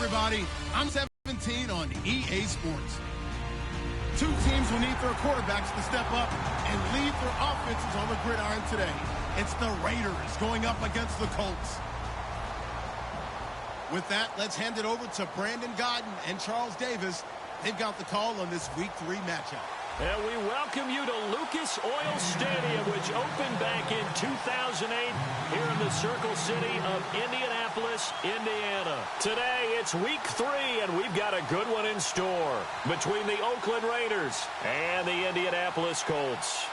everybody. I'm 17 on EA Sports. Two teams will need their quarterbacks to step up and lead their offenses on the gridiron today. It's the Raiders going up against the Colts. With that, let's hand it over to Brandon Godden and Charles Davis. They've got the call on this Week 3 matchup. And we welcome you to Lucas Oil Stadium, which opened back in 2008 here in the Circle City of Indianapolis, Indiana. Today, it's Week 3, and we've got a good one in store between the Oakland Raiders and the Indianapolis Colts.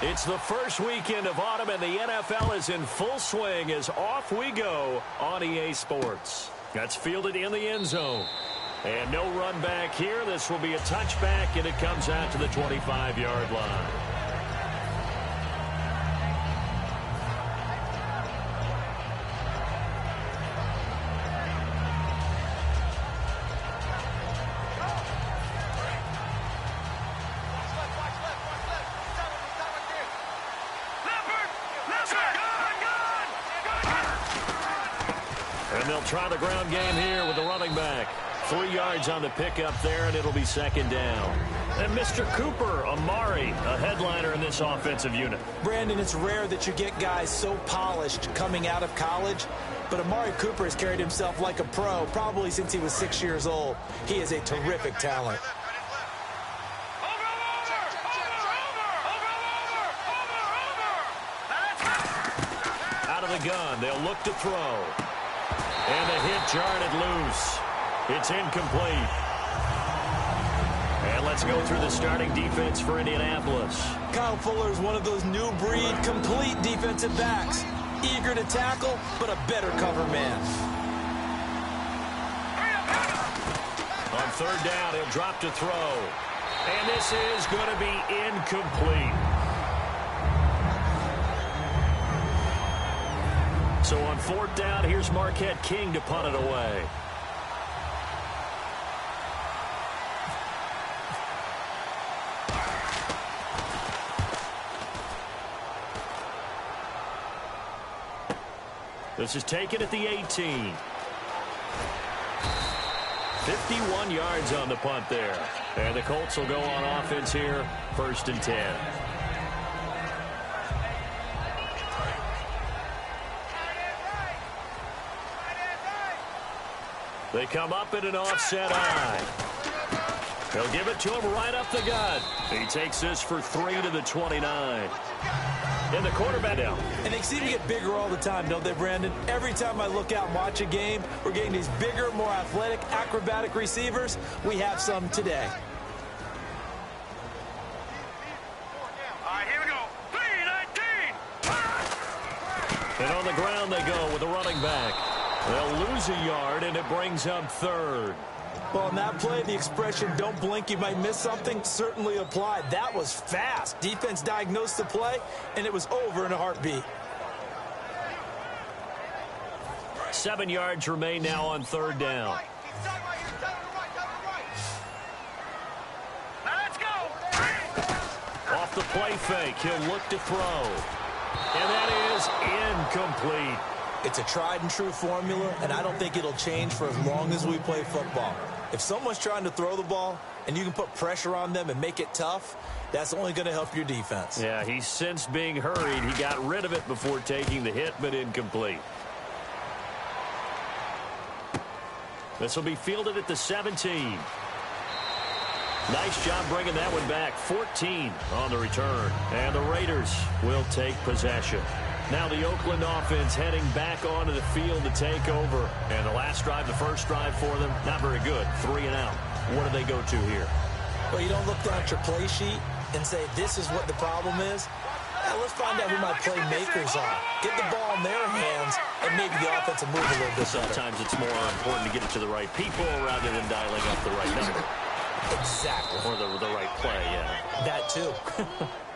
It's the first weekend of autumn, and the NFL is in full swing as off we go on EA Sports. That's fielded in the end zone. And no run back here. This will be a touchback, and it comes out to the 25-yard line. And they'll try the ground game here with the running back. 3 yards on the pickup there, and it'll be second down. And Mr. Cooper, Amari, a headliner in this offensive unit. Brandon, it's rare that you get guys so polished coming out of college, but Amari Cooper has carried himself like a pro probably since he was 6 years old. He is a terrific talent. Out of the gun, they'll look to throw. And the hit jarred loose. It's incomplete. And let's go through the starting defense for Indianapolis. Kyle Fuller is one of those new breed complete defensive backs. Eager to tackle, but a better cover man. On third down, he'll drop to throw. And this is going to be incomplete. So on fourth down, here's Marquette King to punt it away. This is taken at the 18. 51 yards on the punt there. And the Colts will go on offense here, 1st and 10. They come up in an offset eye. They'll give it to him right up the gut. He takes this for 3 to the 29. And the quarterback down. And they seem to get bigger all the time, don't they, Brandon? Every time I look out and watch a game, we're getting these bigger, more athletic, acrobatic receivers. We have some today. All right, here we go. 3-19. And on the ground they go with the running back. They'll lose a yard, and it brings up 3rd. Well, in that play, the expression, don't blink, you might miss something, certainly applied. That was fast. Defense diagnosed the play, and it was over in a heartbeat. 7 yards remain now on 3rd down. Now let's go. Off the play fake, he'll look to throw. And that is incomplete. It's a tried-and-true formula, and I don't think it'll change for as long as we play football. If someone's trying to throw the ball and you can put pressure on them and make it tough, that's only going to help your defense. Yeah, he sensed being hurried. He got rid of it before taking the hit, but incomplete. This will be fielded at the 17. Nice job bringing that one back. 14 on the return. And the Raiders will take possession. Now the Oakland offense heading back onto the field to take over. And the last drive, the first drive for them, not very good. 3 and out. What do they go to here? Well, you don't look down at your play sheet and say, this is what the problem is. Now, let's find out who my playmakers are. Get the ball in their hands and maybe the offense will move a little bit better. Sometimes it's more important to get it to the right people rather than dialing up the right number. Exactly. Or the right play, yeah. That too.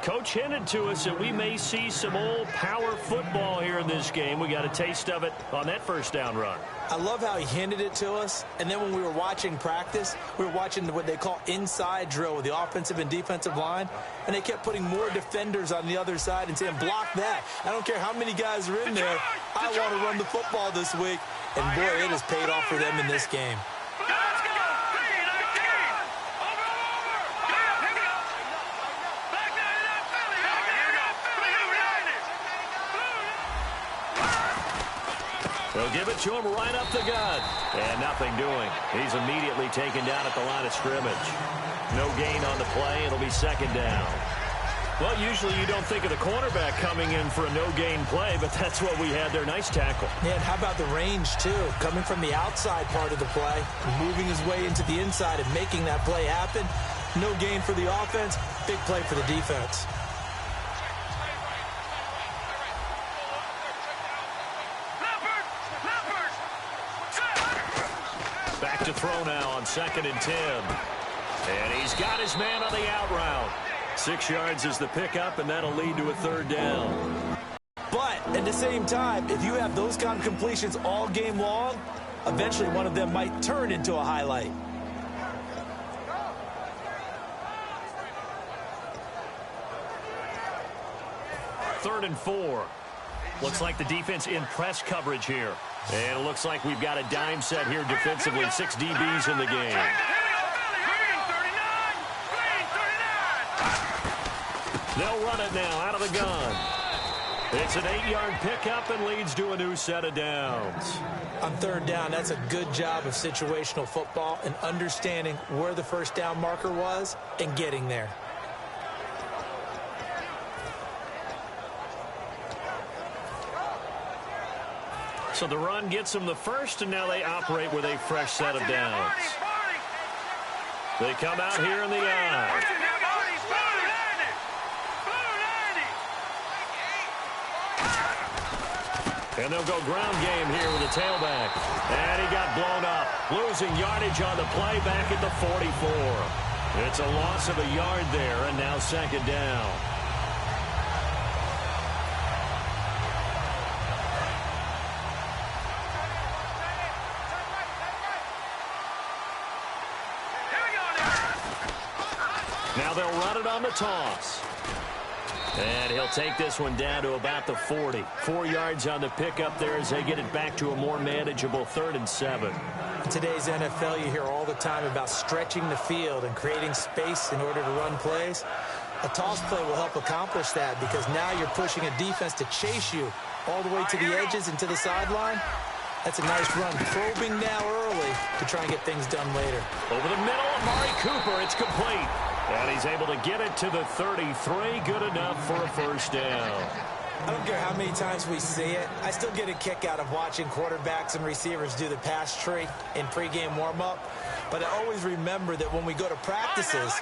Coach hinted to us that we may see some old power football here in this game. We got a taste of it on that first down run. I love how he hinted it to us, and then when we were watching practice, we were watching what they call inside drill with the offensive and defensive line, and they kept putting more defenders on the other side and saying, block that. I don't care how many guys are in there. I want to run the football this week, and boy, it has paid off for them in this game. They'll give it to him right up the gut. And nothing doing. He's immediately taken down at the line of scrimmage. No gain on the play. It'll be second down. Well, usually you don't think of the cornerback coming in for a no-gain play, but that's what we had there. Nice tackle. Man, how about the range, too? Coming from the outside part of the play, moving his way into the inside and making that play happen. No gain for the offense. Big play for the defense. Back to throw now on 2nd and 10. And he's got his man on the out route. 6 yards is the pickup, and that'll lead to a third down. But at the same time, if you have those kind of completions all game long, eventually one of them might turn into a highlight. Third and 4. Looks like the defense in press coverage here. And it looks like we've got a dime set here defensively. 6 DBs in the game. They'll run it now out of the gun. It's an 8-yard pickup and leads to a new set of downs. On third down, that's a good job of situational football and understanding where the first down marker was and getting there. So the run gets them the first, and now they operate with a fresh set of downs. They come out here in the eye. And they'll go ground game here with a tailback. And he got blown up. Losing yardage on the play back at the 44. It's a loss of a yard there, and now second down. Now they'll run it on the toss. And he'll take this one down to about the 40. 4 yards on the pickup there as they get it back to a more manageable 3rd and 7. In today's NFL, you hear all the time about stretching the field and creating space in order to run plays. A toss play will help accomplish that because now you're pushing a defense to chase you all the way to the edges and to the sideline. That's a nice run, probing now early to try and get things done later. Over the middle, Amari Cooper, it's complete. And he's able to get it to the 33. Good enough for a first down. I don't care how many times we see it. I still get a kick out of watching quarterbacks and receivers do the pass tree in pregame warm-up. But I always remember that when we go to practices,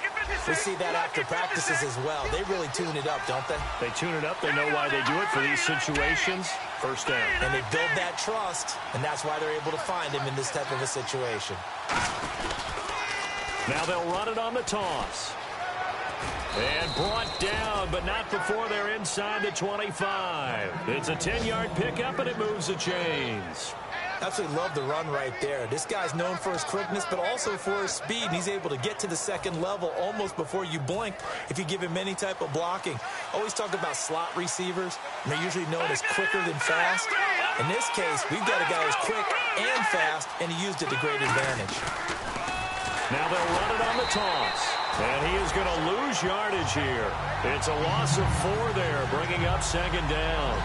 we see that after practices as well. They really tune it up, don't they? They tune it up. They know why they do it for these situations. First down. And they build that trust, and that's why they're able to find him in this type of a situation. Now they'll run it on the toss. And brought down, but not before they're inside the 25. It's a 10-yard pickup, and it moves the chains. Absolutely love the run right there. This guy's known for his quickness, but also for his speed. And he's able to get to the second level almost before you blink if you give him any type of blocking. Always talk about slot receivers, and they're usually known as quicker than fast. In this case, we've got a guy who's quick and fast, and he used it to great advantage. Now they'll run it on the toss. And he is going to lose yardage here. It's a loss of 4 there, bringing up second down.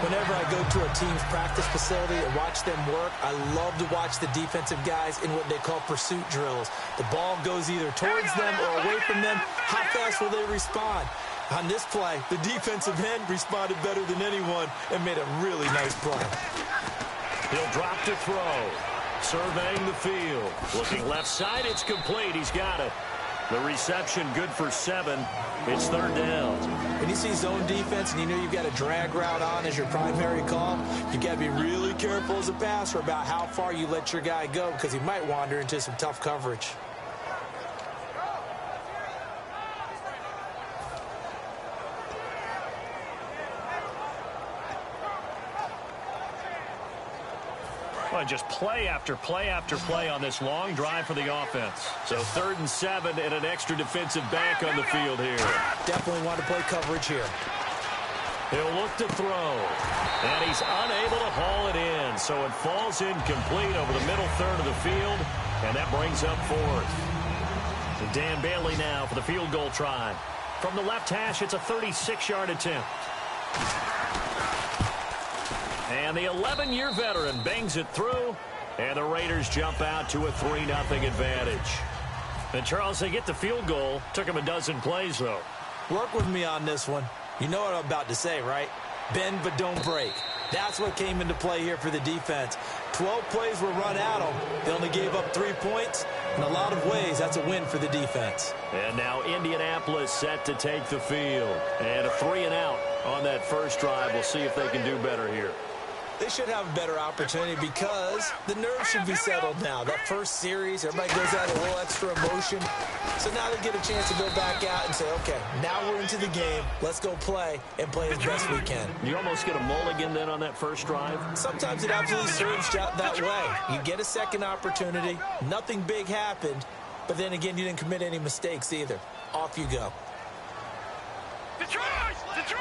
Whenever I go to a team's practice facility and watch them work, I love to watch the defensive guys in what they call pursuit drills. The ball goes either towards them or away from them. How fast will they respond? On this play, the defensive end responded better than anyone and made a really nice play. He'll drop to throw. Surveying the field. Looking left side, it's complete. He's got it. The reception good for 7. It's third down. When you see zone defense and you know you've got a drag route on as your primary call, you've got to be really careful as a passer about how far you let your guy go because he might wander into some tough coverage. Well, just play after play after play on this long drive for the offense. So 3rd and 7 and an extra defensive back on the field here. Definitely want to play coverage here. He'll look to throw. And he's unable to haul it in. So it falls incomplete over the middle third of the field. And that brings up 4th. So Dan Bailey now for the field goal try. From the left hash, it's a 36-yard attempt. And the 11-year veteran bangs it through. And the Raiders jump out to a 3-0 advantage. And, Charles, they get the field goal. Took them a dozen plays, though. Work with me on this one. You know what I'm about to say, right? Bend but don't break. That's what came into play here for the defense. 12 plays were run at them. They only gave up 3 points. In a lot of ways, that's a win for the defense. And now Indianapolis set to take the field. And a 3-and-out on that first drive. We'll see if they can do better here. They should have a better opportunity because the nerves should be settled now. That first series, everybody goes out a little extra emotion. So now they get a chance to go back out and say, okay, now we're into the game. Let's go play and play as best we can. You almost get a mulligan then on that first drive? Sometimes it absolutely serves that way. You get a second opportunity. Nothing big happened. But then again, you didn't commit any mistakes either. Off you go. Detroit! Detroit!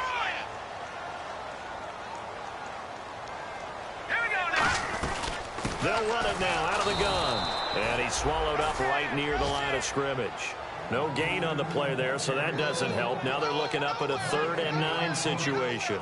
They'll run it now out of the gun. And he's swallowed up right near the line of scrimmage. No gain on the play there, so that doesn't help. Now they're looking up at a 3rd and 9 situation.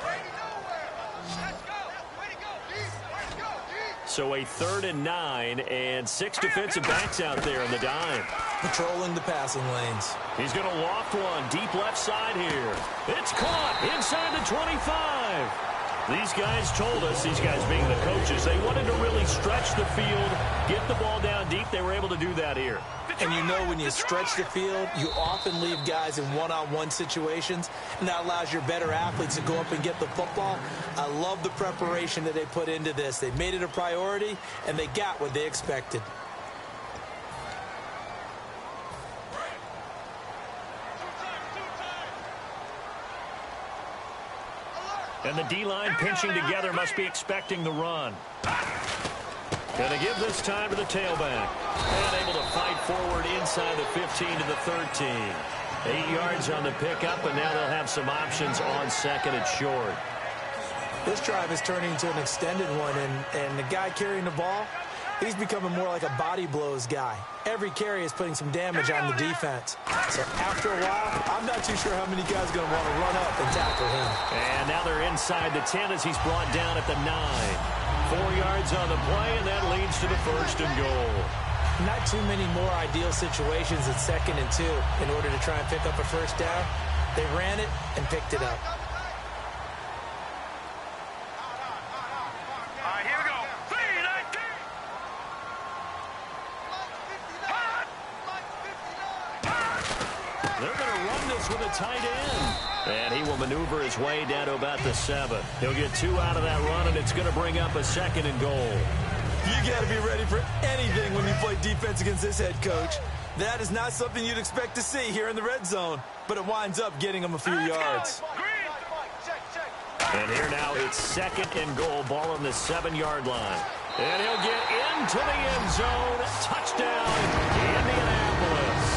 So a 3rd and 9 and 6 defensive backs out there in the dime. Patrolling the passing lanes. He's going to loft one deep left side here. It's caught inside the 25. These guys told us, these guys being the coaches, they wanted to really stretch the field, get the ball down deep. They were able to do that here. And you know when you stretch the field, you often leave guys in one-on-one situations, and that allows your better athletes to go up and get the football. I love the preparation that they put into this. They made it a priority, and they got what they expected. And the D-line pinching together must be expecting the run. Going to give this time to the tailback. And able to fight forward inside the 15 to the 13. 8 yards on the pickup, and now they'll have some options on 2nd and short. This drive is turning into an extended one, and the guy carrying the ball, he's becoming more like a body blows guy. Every carry is putting some damage on the defense. So after a while, I'm not too sure how many guys are going to want to run up and tackle him. And now they're inside the 10 as he's brought down at the 9. 4 yards on the play, and that leads to the 1st and goal. Not too many more ideal situations at 2nd and 2 in order to try and pick up a first down. They ran it and picked it up. They're going to run this with a tight end. And he will maneuver his way down to about the 7. He'll get 2 out of that run, and it's going to bring up a 2nd and goal. You got to be ready for anything when you play defense against this head coach. That is not something you'd expect to see here in the red zone, but it winds up getting him a few yards. And here now it's 2nd and goal, ball on the 7-yard line. And he'll get into the end zone. Touchdown, Indianapolis.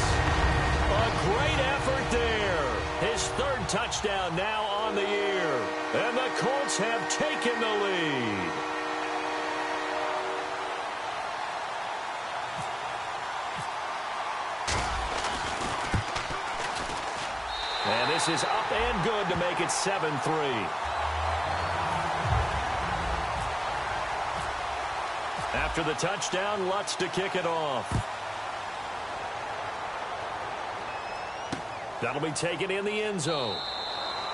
A great effort there. His 3rd touchdown now on the year. And the Colts have taken the lead. And this is up and good to make it 7-3. After the touchdown, Lutz to kick it off. That'll be taken in the end zone.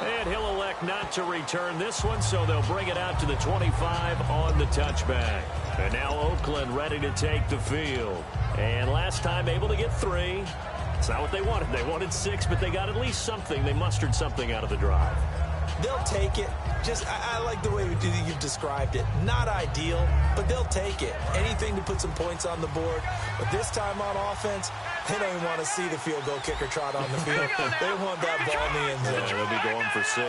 And he'll elect not to return this one, so they'll bring it out to the 25 on the touchback. And now Oakland ready to take the field. And last time able to get 3. It's not what they wanted. They wanted 6, but they got at least something. They mustered something out of the drive. They'll take it. I like the way you've described it. Not ideal, but they'll take it. Anything to put some points on the board. But this time on offense, they don't even want to see the field goal kicker trot on the field. They want that ball in the end zone. Yeah, they'll be going for 6.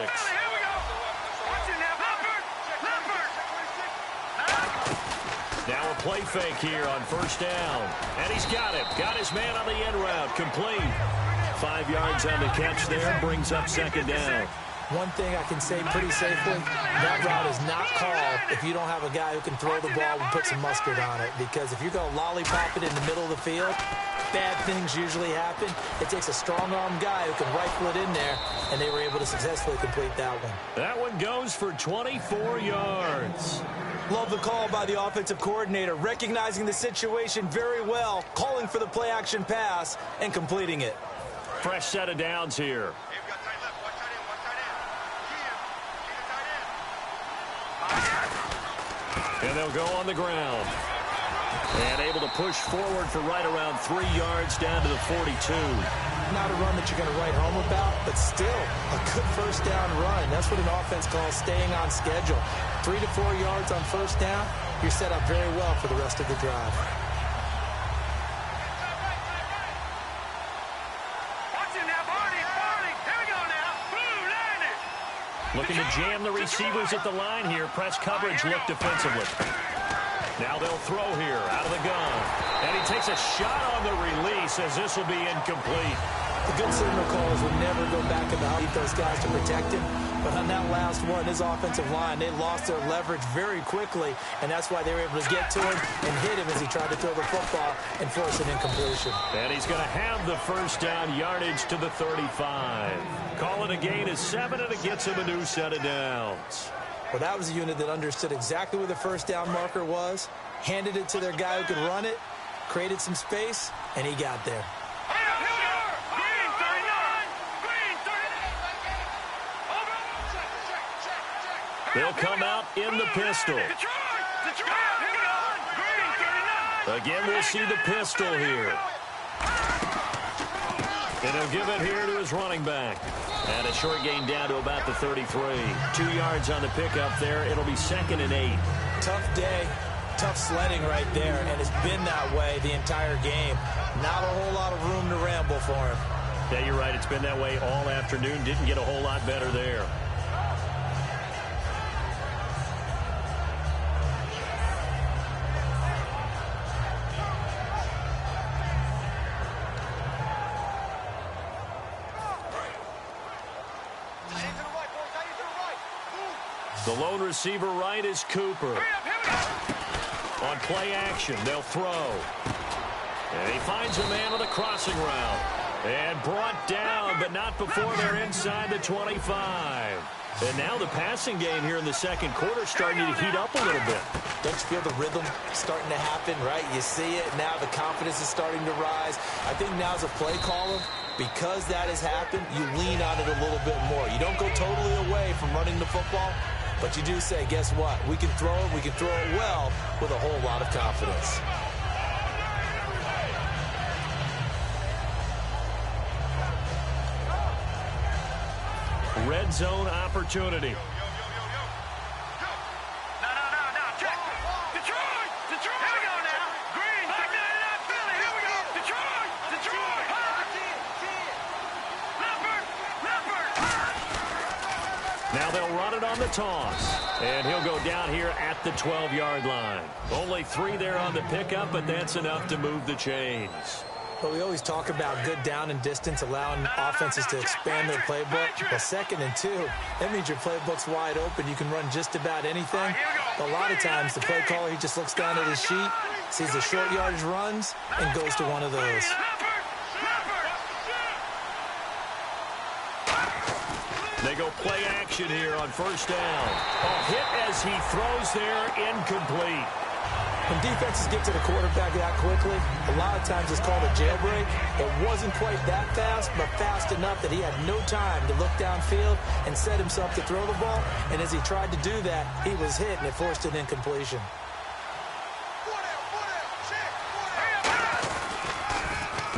Now a play fake here on first down. And he's got it. Got his man on the end route. Complete. 5 yards on the catch there. Brings up second down. One thing I can say pretty safely, that route is not called if you don't have a guy who can throw the ball and put some mustard on it. Because if you're going to lollipop it in the middle of the field, bad things usually happen. It takes a strong-arm guy who can rifle it in there, and they were able to successfully complete that one. That one goes for 24 yards. Love the call by the offensive coordinator, recognizing the situation very well, calling for the play-action pass, and completing it. Fresh set of downs here. And they'll go on the ground. And able to push forward for right around 3 yards down to the 42. Not a run that you're going to write home about, but still a good first down run. That's what an offense calls staying on schedule. 3 to 4 yards on first down, you're set up very well for the rest of the drive. Looking to jam the receivers at the line here. Press coverage look defensively. Now they'll throw here out of the gun. And he takes a shot on the release as this will be incomplete. The good signal callers would never go back and beat those guys to protect him. But on that last one, his offensive line, they lost their leverage very quickly. And that's why they were able to get to him and hit him as he tried to throw the football and force an incompletion. And he's going to have the first down yardage to the 35. Call it a gain of 7, and it gets him a new set of downs. Well, that was a unit that understood exactly where the first down marker was, handed it to their guy who could run it, created some space, and he got there. They'll come out in the pistol. Again, we'll see the pistol here. And he'll give it here to his running back. And a short gain down to about the 33. 2 yards on the pickup there. It'll be 2nd and 8. Tough day, tough sledding right there, and it's been that way the entire game. Not a whole lot of room to ramble for him. Yeah, you're right. It's been that way all afternoon. Didn't get a whole lot better there. The lone receiver right is Cooper. On play action, they'll throw. And he finds a man with a crossing route. And brought down, but not before they're inside the 25. And now the passing game here in the second quarter starting to heat up a little bit. Don't you feel the rhythm starting to happen, right? You see it. Now the confidence is starting to rise. I think now as a play caller, because that has happened, you lean on it a little bit more. You don't go totally away from running the football, but you do say, guess what? We can throw it well with a whole lot of confidence. Red zone opportunity. Now they'll run it on the toss. And he'll go down here at the 12-yard line. Only 3 there on the pickup, but that's enough to move the chains. But we always talk about good down and distance, allowing offenses to expand their playbook. Well, 2nd and 2, that means your playbook's wide open. You can run just about anything. But a lot of times, the play caller, he just looks down at his sheet, sees the short yardage runs, and goes to one of those. They go play action here on first down. A hit as he throws there, incomplete. When defenses get to the quarterback that quickly, a lot of times it's called a jailbreak. It wasn't quite that fast, but fast enough that he had no time to look downfield and set himself to throw the ball. And as he tried to do that, he was hit, and it forced an incompletion.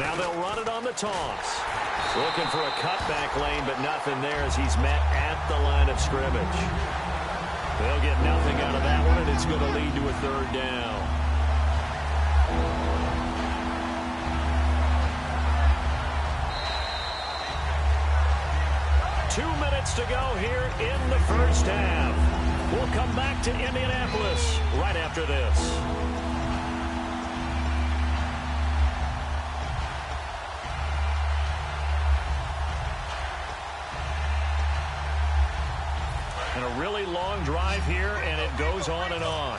Now they'll run it on the toss. Looking for a cutback lane, but nothing there as he's met at the line of scrimmage. They'll get nothing out of that one, and it's going to lead to a 3rd down. Two minutes to go here in the first half. We'll come back to Indianapolis right after this. And a really long drive here, and it goes on and on.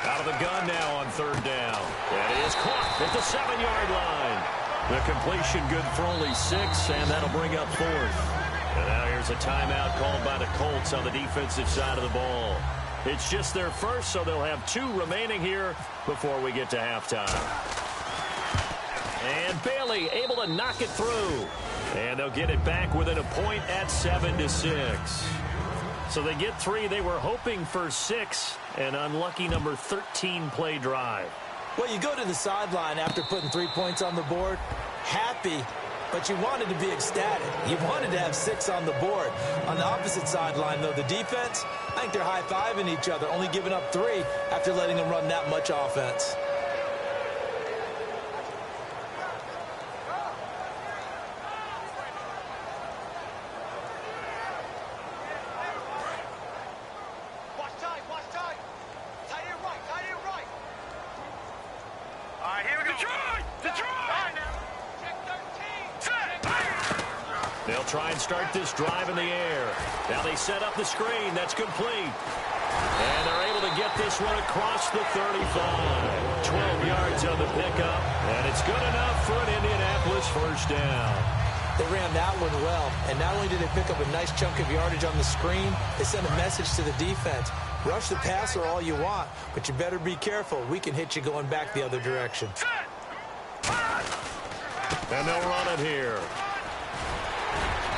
Out of the gun now on third down. That is caught at the 7-yard line. The completion good for only 6, and that'll bring up 4th. And now here's a timeout called by the Colts on the defensive side of the ball. It's just their first, so they'll have 2 remaining here before we get to halftime. And Bailey able to knock it through. And they'll get it back within a point at 7-6. So they get 3. They were hoping for 6. An unlucky number 13 play drive. Well, you go to the sideline after putting 3 points on the board, happy, but you wanted to be ecstatic. You wanted to have 6 on the board. On the opposite sideline, though, the defense, I think they're high-fiving each other, only giving up 3 after letting them run that much offense. They'll try and start this drive in the air. Now they set up the screen. That's complete. And they're able to get this one across the 35. 12 yards on the pickup. And it's good enough for an Indianapolis first down. They ran that one well. And not only did they pick up a nice chunk of yardage on the screen, they sent a message to the defense. Rush the passer all you want, but you better be careful. We can hit you going back the other direction. And they'll run it here.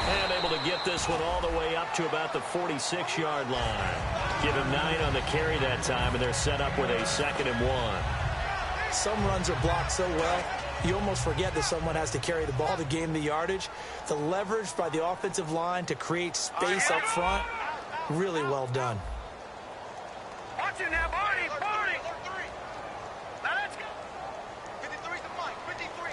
And able to get this one all the way up to about the 46-yard line. Give him 9 on the carry that time, and they're set up with a 2nd and 1. Some runs are blocked so well, you almost forget that someone has to carry the ball to gain the yardage. The leverage by the offensive line to create space up front, really well done. Watch it now, Barney! Barney! Now let's go! 53's the flank. 53.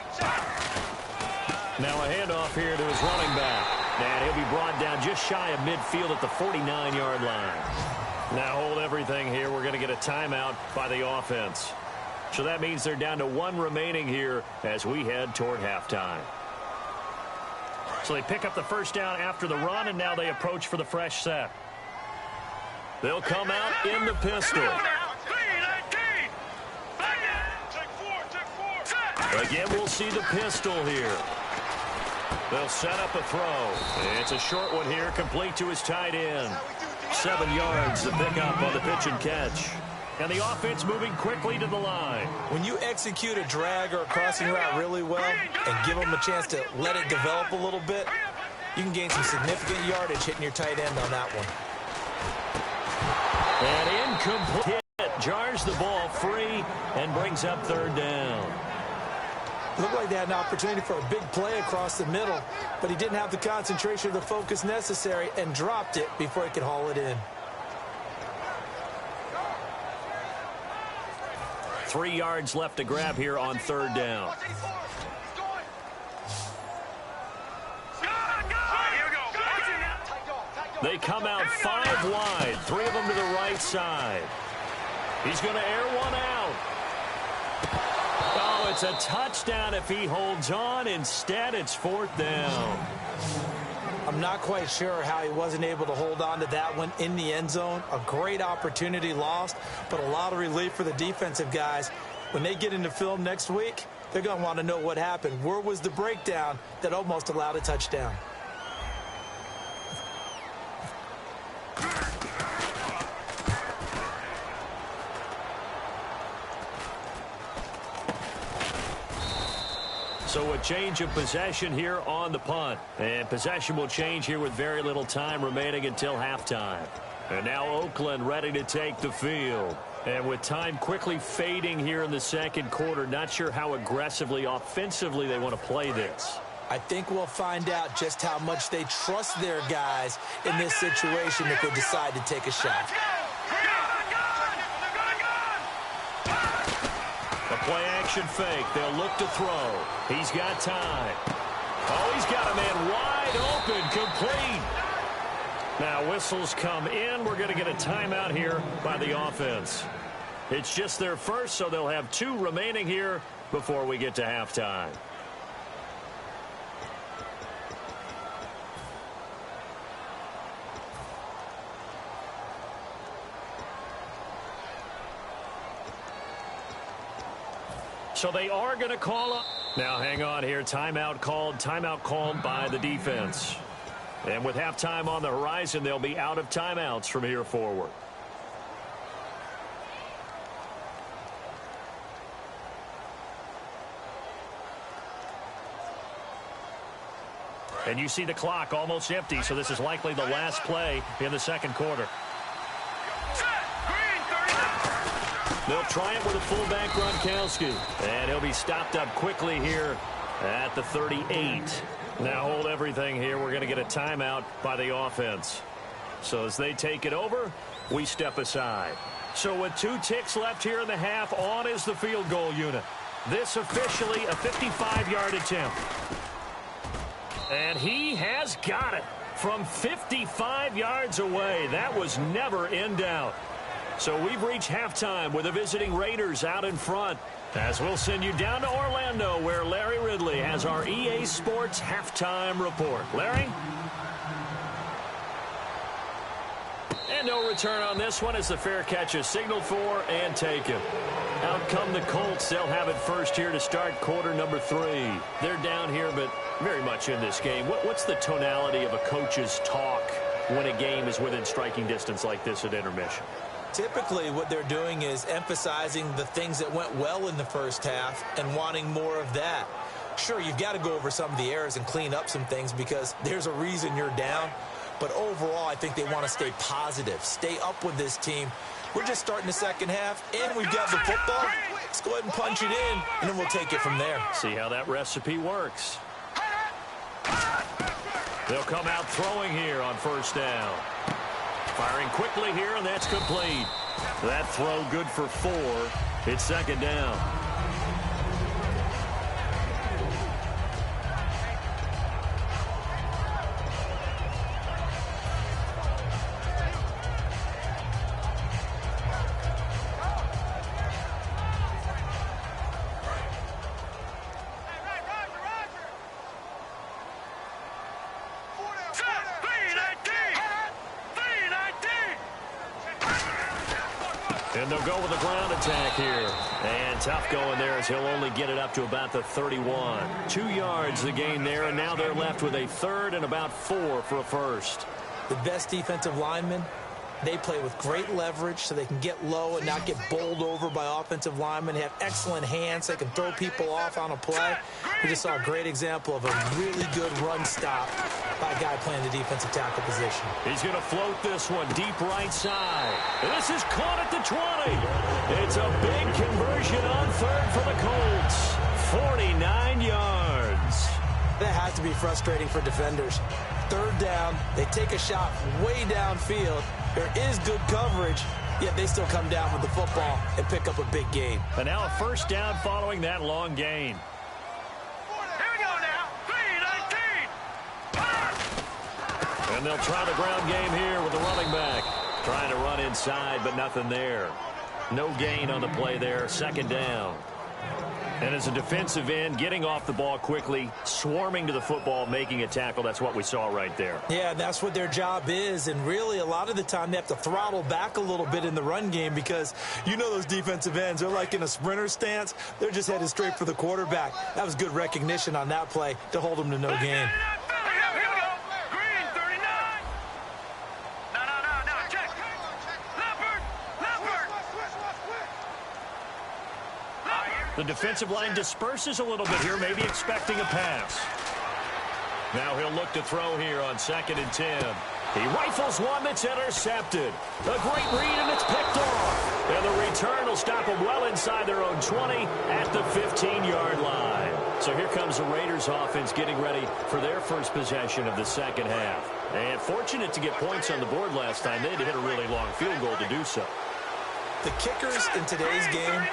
Now a handoff here to his running back. And he'll be brought down just shy of midfield at the 49-yard line. Now hold everything here. We're going to get a timeout by the offense. So that means they're down to 1 remaining here as we head toward halftime. So they pick up the first down after the run, and now they approach for the fresh set. They'll come out in the pistol. Again, we'll see the pistol here. They'll set up a throw. It's a short one here, complete to his tight end. 7 yards to pick up on the pitch and catch. And the offense moving quickly to the line. When you execute a drag or a crossing route really well and give them a chance to let it develop a little bit, you can gain some significant yardage hitting your tight end on that one. And incomplete. Jars the ball free and brings up 3rd down. Looked like they had an opportunity for a big play across the middle, but he didn't have the concentration or the focus necessary and dropped it before he could haul it in. 3 yards left to grab here on 3rd down. They come out 5 wide, 3 of them to the right side. He's going to air one out. Oh, it's a touchdown if he holds on. Instead, it's 4th down. I'm not quite sure how he wasn't able to hold on to that one in the end zone. A great opportunity lost, but a lot of relief for the defensive guys. When they get into film next week, they're going to want to know what happened. Where was the breakdown that almost allowed a touchdown? So a change of possession here on the punt. And possession will change here with very little time remaining until halftime. And now Oakland ready to take the field. And with time quickly fading here in the 2nd quarter, not sure how aggressively, offensively they want to play this. I think we'll find out just how much they trust their guys in this situation if they decide to take a shot. Play action fake. They'll look to throw. He's got time. Oh, he's got a man wide open. Complete. Now whistles come in. We're going to get a timeout here by the offense. It's just their first, so they'll have 2 remaining here before we get to halftime. So they are going to call up. Now hang on here. Timeout called by the defense. And with halftime on the horizon, they'll be out of timeouts from here forward. And you see the clock almost empty, so this is likely the last play in the second quarter. They'll try it with a fullback, Gronkowski. And he'll be stopped up quickly here at the 38. Now hold everything here. We're going to get a timeout by the offense. So as they take it over, we step aside. So with 2 ticks left here in the half, on is the field goal unit. This officially a 55-yard attempt. And he has got it from 55 yards away. That was never in doubt. So we've reached halftime with the visiting Raiders out in front. As we'll send you down to Orlando, where Larry Ridley has our EA Sports halftime report. Larry? And no return on this one as the fair catch is signaled for and taken. Out come the Colts. They'll have it first here to start quarter number 3. They're down here, but very much in this game. What's the tonality of a coach's talk when a game is within striking distance like this at intermission? Typically, what they're doing is emphasizing the things that went well in the first half and wanting more of that. Sure, you've got to go over some of the errors and clean up some things because there's a reason you're down. But overall, I think they want to stay positive, stay up with this team. We're just starting the second half, and we've got the football. Let's go ahead and punch it in, and then we'll take it from there. See how that recipe works. They'll come out throwing here on first down. Firing quickly here, and that's complete. That throw good for 4. It's second down. And they'll go with a ground attack here. And tough going there as he'll only get it up to about the 31. 2 yards the gain there, and now they're left with a 3rd and about 4 for a first. The best defensive linemen, they play with great leverage so they can get low and not get bowled over by offensive linemen. They have excellent hands. They can throw people off on a play. We just saw a great example of a really good run stop by a guy playing the defensive tackle position. He's going to float this one deep right side. And this is caught at the 20. It's a big conversion on 3rd for the Colts. 49 yards. That has to be frustrating for defenders. 3rd down, they take a shot way downfield. There is good coverage, yet they still come down with the football and pick up a big gain. And now a first down following that long gain. Here we go now. 3-19. And they'll try the ground game here with the running back. Trying to run inside, but nothing there. No gain on the play there. Second down. And as a defensive end, getting off the ball quickly, swarming to the football, making a tackle, that's what we saw right there. Yeah, that's what their job is. And really, a lot of the time, they have to throttle back a little bit in the run game because you know those defensive ends, they're like in a sprinter stance. They're just headed straight for the quarterback. That was good recognition on that play to hold them to no gain. The defensive line disperses a little bit here, maybe expecting a pass. Now he'll look to throw here on 2nd and 10. He rifles one that's intercepted. A great read, and it's picked off. And the return will stop them well inside their own 20 at the 15-yard line. So here comes the Raiders offense getting ready for their first possession of the second half. And fortunate to get points on the board last time. They had to hit a really long field goal to do so. The kickers in today's game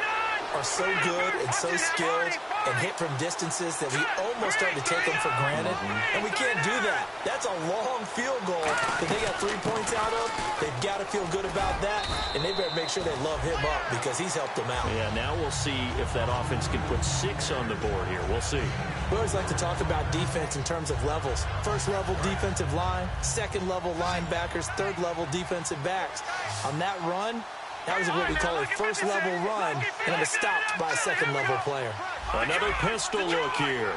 are so good and so skilled and hit from distances that we almost start to take them for granted, and we can't do that. That's a long field goal that they got 3 points out of, they've got to feel good about that, and they better make sure they love him up because he's helped them out. Yeah, now we'll see if that offense can put 6 on the board here. We'll see. We always like to talk about defense in terms of levels. First level defensive line, second level linebackers, third level defensive backs. On that run, that was what we call a first level run, and it was stopped by a second level player. Another pistol look here.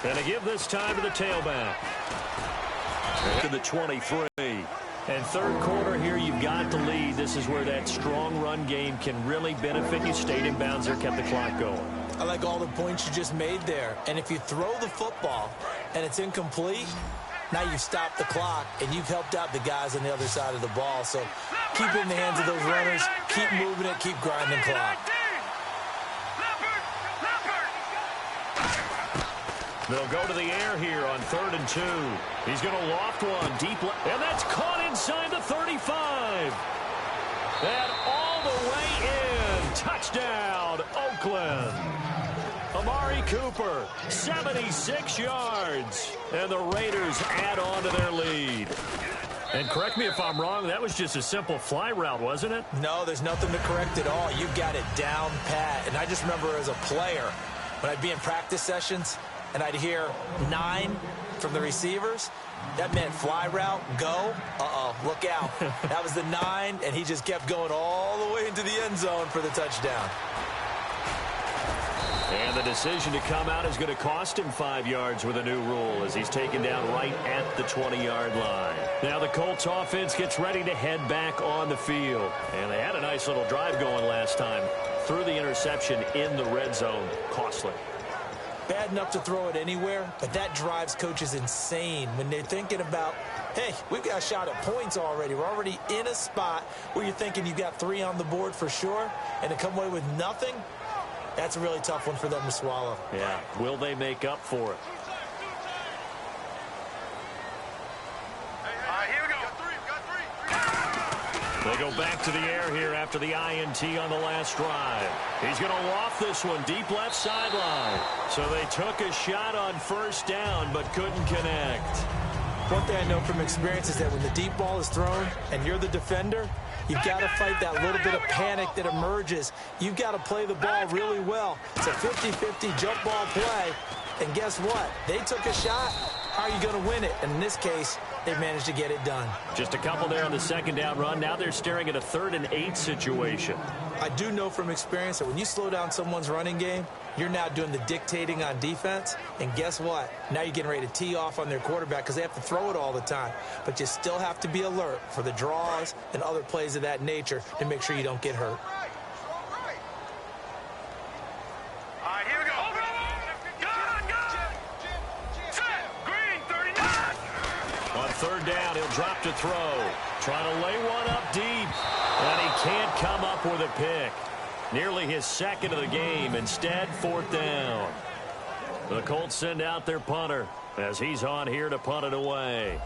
And to give this time to the tailback. To the 23. And third quarter here, you've got the lead. This is where that strong run game can really benefit you. Stayed in bounds there, kept the clock going. I like all the points you just made there. And if you throw the football and it's incomplete, now you've stopped the clock and you've helped out the guys on the other side of the ball. So keep it in the hands of those runners. Keep moving it. Keep grinding clock. They'll go to the air here on 3rd and 2. He's going to loft one deep left. And that's caught inside the 35. And all the way in. Touchdown, Oakland. Amari Cooper, 76 yards. And the Raiders add on to their lead. And correct me if I'm wrong, that was just a simple fly route, wasn't it? No, there's nothing to correct at all. You've got it down pat. And I just remember as a player, when I'd be in practice sessions, and I'd hear 9 from the receivers, that meant fly route, go, look out. That was the 9, and he just kept going all the way into the end zone for the touchdown. And the decision to come out is going to cost him 5 yards with a new rule as he's taken down right at the 20-yard line. Now the Colts offense gets ready to head back on the field. And they had a nice little drive going last time. Threw the interception in the red zone. Costly. Bad enough to throw it anywhere, but that drives coaches insane when they're thinking about, hey, we've got a shot at points already. We're already in a spot where you're thinking you've got 3 on the board for sure, and to come away with nothing, that's a really tough one for them to swallow. Yeah, will they make up for it? Here we go. They go back to the air here after the INT on the last drive. He's going to loft this one deep left sideline. So they took a shot on first down but couldn't connect. One thing I know from experience is that when the deep ball is thrown and you're the defender, you've got to fight that little bit of panic that emerges. You've got to play the ball really well. It's a 50-50 jump ball play. And guess what? They took a shot. How are you going to win it? And in this case, they managed to get it done. Just a couple there on the second down run. Now they're staring at a 3rd and 8 situation. I do know from experience that when you slow down someone's running game, you're now doing the dictating on defense. And guess what? Now you're getting ready to tee off on their quarterback because they have to throw it all the time. But you still have to be alert for the draws and other plays of that nature to make sure you don't get hurt. Third down, he'll drop to throw. Trying to lay one up deep. And he can't come up with a pick. Nearly his 2nd of the game. Instead, 4th down. The Colts send out their punter as he's on here to punt it away.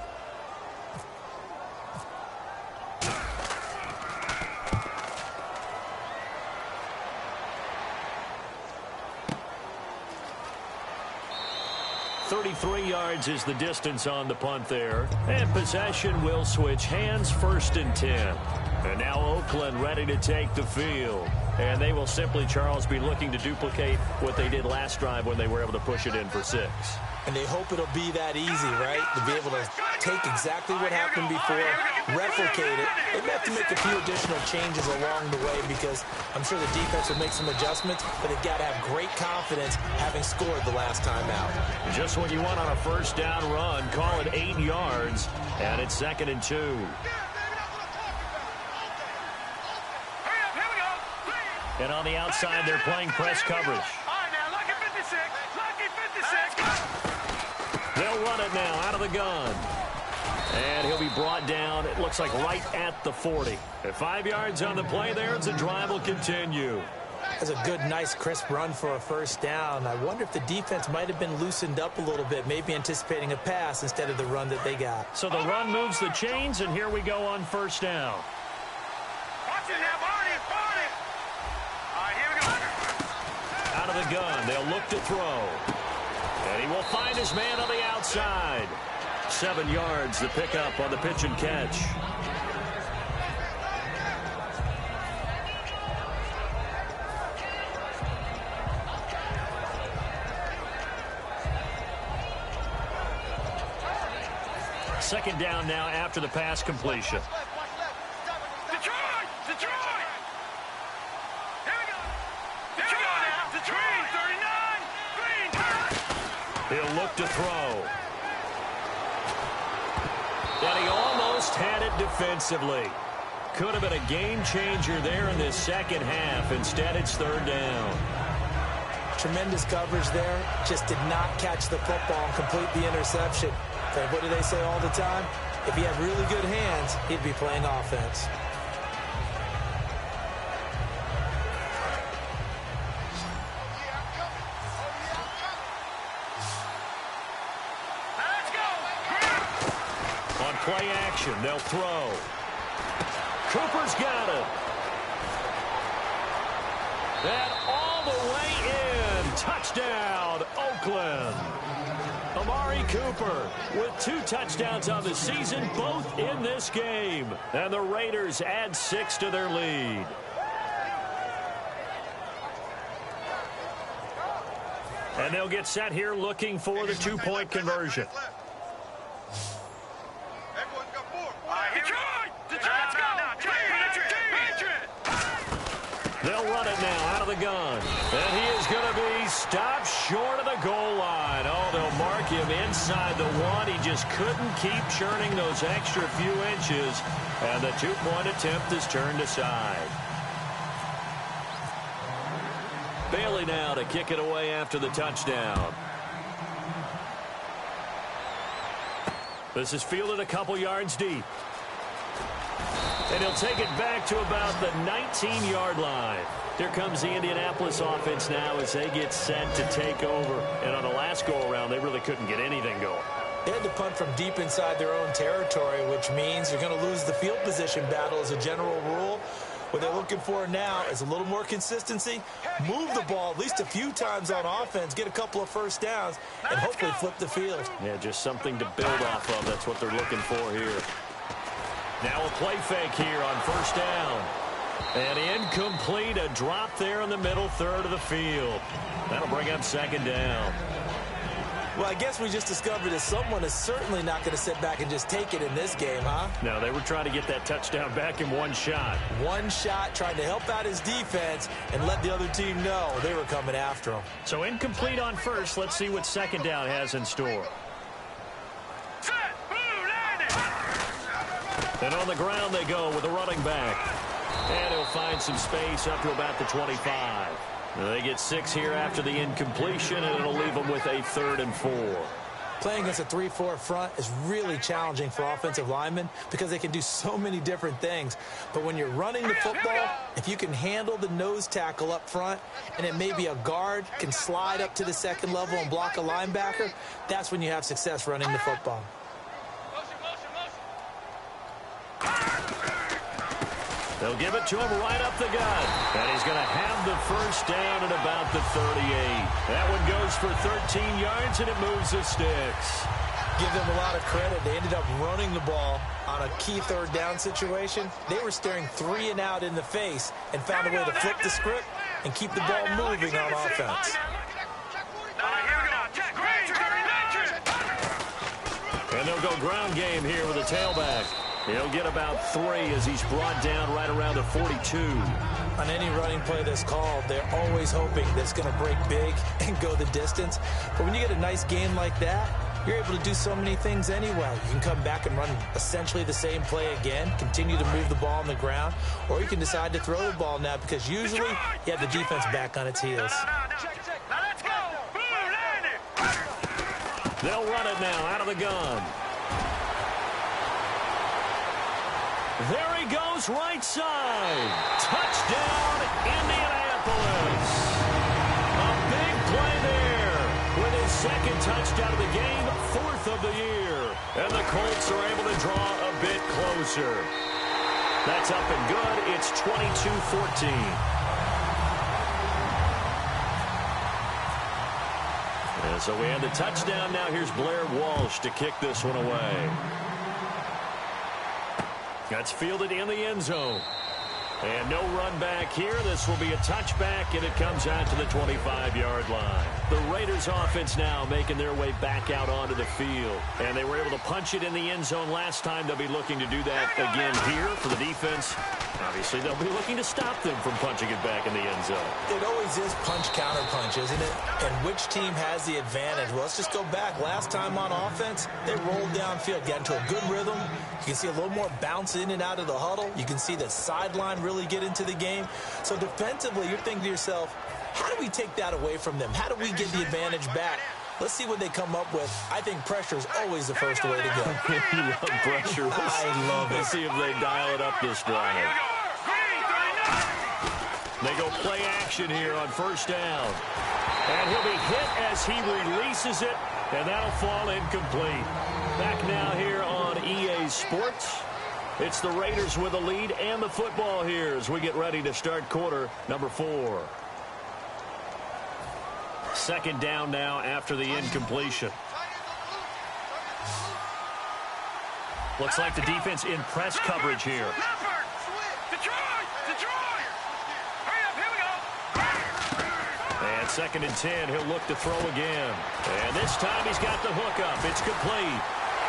.33 yards is the distance on the punt there. And possession will switch hands, 1st and 10. And now Oakland ready to take the field. And they will simply, Charles, be looking to duplicate what they did last drive when they were able to push it in for 6. And they hope it'll be that easy, right? To be able to take exactly what happened before, replicate it. They may have to make a few additional changes along the way because I'm sure the defense will make some adjustments, but they've got to have great confidence having scored the last time out. Just what you want on a first down run. Call it 8 yards, and it's 2nd and 2. And on the outside, they're playing press coverage. They'll run it now out of the gun. And he'll be brought down, it looks like right at the 40. At 5 yards on the play there, the drive will continue. That's a good, nice, crisp run for a first down. I wonder if the defense might have been loosened up a little bit, maybe anticipating a pass instead of the run that they got. So the run moves the chains, and here we go on first down. Watch it now, Barney. Out of the gun. They'll look to throw. And he will find his man on the outside. 7 yards to pick up on the pitch and catch. Second down now after the pass completion. Detroit! Detroit! Here we go! Detroit! Detroit! 39! Green! He'll look to throw. And he almost had it defensively. Could have been a game changer there in this second half. Instead, it's third down. Tremendous coverage there. Just did not catch the football and complete the interception. And what do they say all the time? If he had really good hands, he'd be playing offense. Let's go! On play action, they'll throw. Cooper's got it. And all the way in. Touchdown, Oakland. Amari Cooper with 2 touchdowns on the season, both in this game. And the Raiders add 6 to their lead. And they'll get set here looking for the 2-point conversion. They'll run it now out of the gun. And he is going to be stopped short of the goal line. Oh, they'll mark him inside the 1. He just couldn't keep churning those extra few inches. And the 2-point attempt is turned aside. Bailey now to kick it away after the touchdown. This is fielded a couple yards deep. And he'll take it back to about the 19-yard line. Here comes the Indianapolis offense now as they get set to take over. And on the last go-around, they really couldn't get anything going. They had to punt from deep inside their own territory, which means you're going to lose the field position battle as a general rule. What they're looking for now is a little more consistency, move the ball at least a few times on offense, get a couple of first downs, and hopefully flip the field. Yeah, just something to build off of. That's what they're looking for here. Now a play fake here on first down. And incomplete, a drop there in the middle third of the field. That'll bring up second down. Well, I guess we just discovered that someone is certainly not going to sit back and just take it in this game, huh? No, they were trying to get that touchdown back in one shot. One shot, trying to help out his defense and let the other team know they were coming after him. So incomplete on first. Let's see what second down has in store. And on the ground they go with a running back. And he'll find some space up to about the 25. They get 6 here after the incompletion, and it'll leave them with a 3rd and 4. Playing against a 3-4 front is really challenging for offensive linemen because they can do so many different things. But when you're running the football, if you can handle the nose tackle up front, and then maybe a guard can slide up to the second level and block a linebacker, that's when you have success running the football. They'll give it to him right up the gut. And he's going to have the first down at about the 38. That one goes for 13 yards, and it moves the sticks. Give them a lot of credit. They ended up running the ball on a key third down situation. They were staring 3 and out in the face and found a way to flip the script and keep the ball moving on offense. And they'll go ground game here with a tailback. He'll get about 3 as he's brought down right around the 42. On any running play that's called, they're always hoping that it's going to break big and go the distance. But when you get a nice game like that, you're able to do so many things anyway. You can come back and run essentially the same play again, continue to move the ball on the ground, or you can decide to throw the ball now because usually you have the defense back on its heels. They'll run it now out of the gun. There he goes, right side. Touchdown, Indianapolis. A big play there with his 2nd touchdown of the game, 4th of the year. And the Colts are able to draw a bit closer. That's up and good. It's 22-14. And so we have the touchdown. Now here's Blair Walsh to kick this one away. That's fielded in the end zone. And no run back here. This will be a touchback, and it comes out to the 25-yard line. The Raiders offense now making their way back out onto the field. And they were able to punch it in the end zone last time. They'll be looking to do that again here for the defense. Obviously, they'll be looking to stop them from punching it back in the end zone. It always is punch-counter-punch, isn't it? And which team has the advantage? Well, let's just go back. Last time on offense, they rolled downfield, got into a good rhythm. You can see a little more bounce in and out of the huddle. You can see the sideline really get into the game. So defensively, you're thinking to yourself, how do we take that away from them? How do we get the advantage back? Let's see what they come up with. I think pressure is always the first way to go. You love pressure. I love it. Let's see if they dial it up this drive. They go play action here on first down. And he'll be hit as he releases it, and that'll fall incomplete. Back now here on EA Sports. It's the Raiders with the lead and the football here as we get ready to start quarter number 4. Second down now after the incompletion. Looks like the defense in press coverage here. And second and 10, he'll look to throw again. And this time he's got the hook up. It's complete.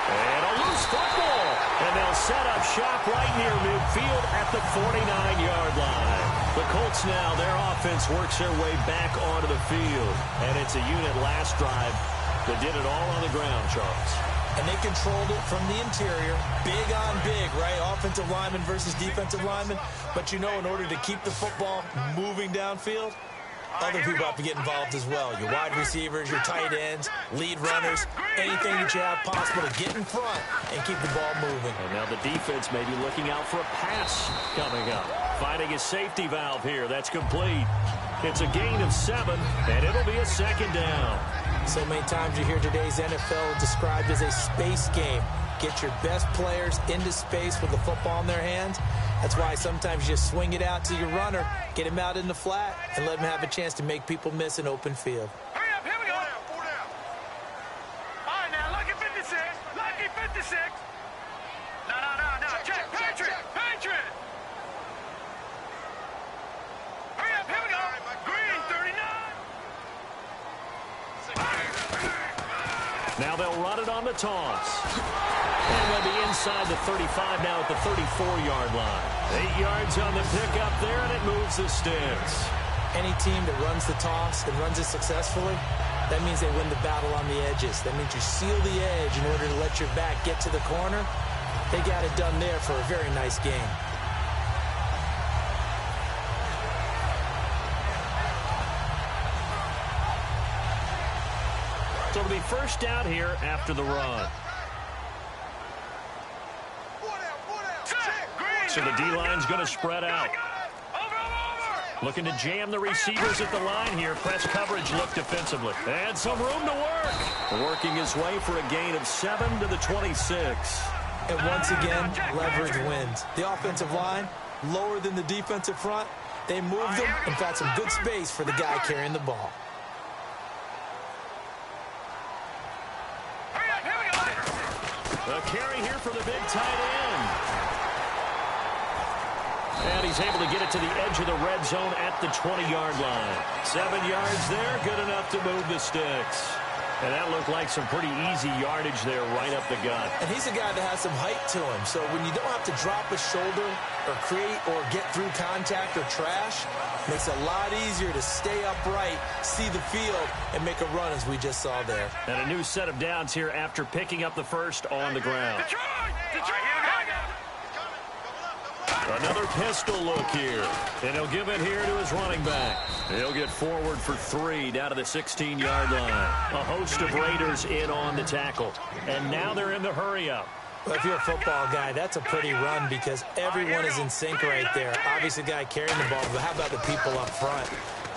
And a loose football. And they'll set up shop right near midfield at the 49-yard line. The Colts now, their offense works their way back onto the field. And it's a unit last drive that did it all on the ground, Charles. And they controlled it from the interior. Big on big, right? Offensive lineman versus defensive lineman. But you know, in order to keep the football moving downfield, other people have to get involved as well. Your wide receivers, your tight ends, lead runners, anything that you have possible to get in front and keep the ball moving. And now the defense may be looking out for a pass coming up. Finding a safety valve here. That's complete. It's a gain of 7, and it'll be a second down. So many times you hear today's NFL described as a space game. Get your best players into space with the football in their hands. That's why sometimes you just swing it out to your runner, get him out in the flat, and let him have a chance to make people miss an open field. Hurry up, here we go. 4 down. All right, now, lucky 56. Lucky 56. No. Check. Patriot. Hurry up, here we go. Green, 39. Now they'll run it on the toss. And they'll be inside the 35 now at the 34-yard line. 8 yards on the pickup there, and it moves the sticks. Any team that runs the toss and runs it successfully, that means they win the battle on the edges. That means you seal the edge in order to let your back get to the corner. They got it done there for a very nice game. So it'll be first down here after the run. So the D-line's going to spread out. Looking to jam the receivers at the line here. Press coverage look defensively. And some room to work. Working his way for a gain of 7 to the 26. And once again, leverage wins. The offensive line, lower than the defensive front. They moved them and got some good space for the guy carrying the ball. A carry here for the big tight end. And he's able to get it to the edge of the red zone at the 20-yard line. 7 yards there, good enough to move the sticks. And that looked like some pretty easy yardage there right up the gut. And he's a guy that has some height to him. So when you don't have to drop a shoulder or create or get through contact or trash, it makes it a lot easier to stay upright, see the field, and make a run as we just saw there. And a new set of downs here after picking up the first on the ground. Another pistol look here. And he'll give it here to his running back. He'll get forward for 3 down to the 16-yard line. A host of Raiders in on the tackle. And now they're in the hurry-up. Well, if you're a football guy, that's a pretty run because everyone is in sync right there. Obviously, the guy carrying the ball, but how about the people up front?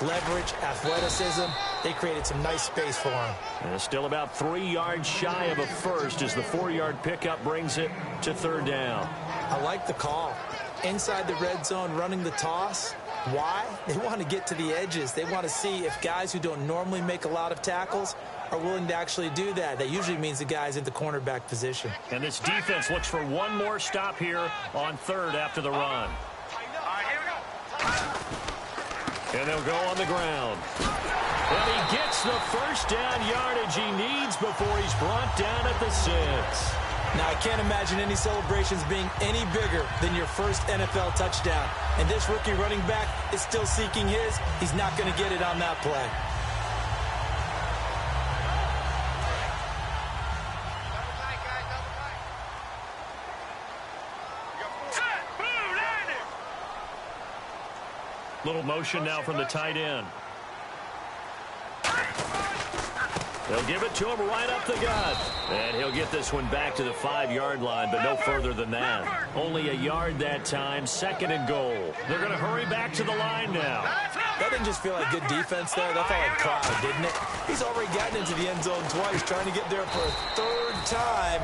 Leverage, athleticism, they created some nice space for him. And still about 3 yards shy of a first as the 4-yard pickup brings it to 3rd down. I like the call. Inside the red zone, running the toss. Why? They want to get to the edges. They want to see if guys who don't normally make a lot of tackles are willing to actually do that. That usually means the guy's at the cornerback position. And this defense looks for one more stop here on third after the run. And they'll go on the ground. And he gets the first down yardage he needs before he's brought down at the 6. Now, I can't imagine any celebrations being any bigger than your first NFL touchdown. And this rookie running back is still seeking his. He's not going to get it on that play. Little motion now from the tight end. They'll give it to him right up the gut. And he'll get this one back to the 5-yard line, but no further than that. Only a yard that time, 2nd and goal. They're going to hurry back to the line now. That didn't just feel like good defense there. That felt like pride, didn't it? He's already gotten into the end zone twice, trying to get there for a 3rd time.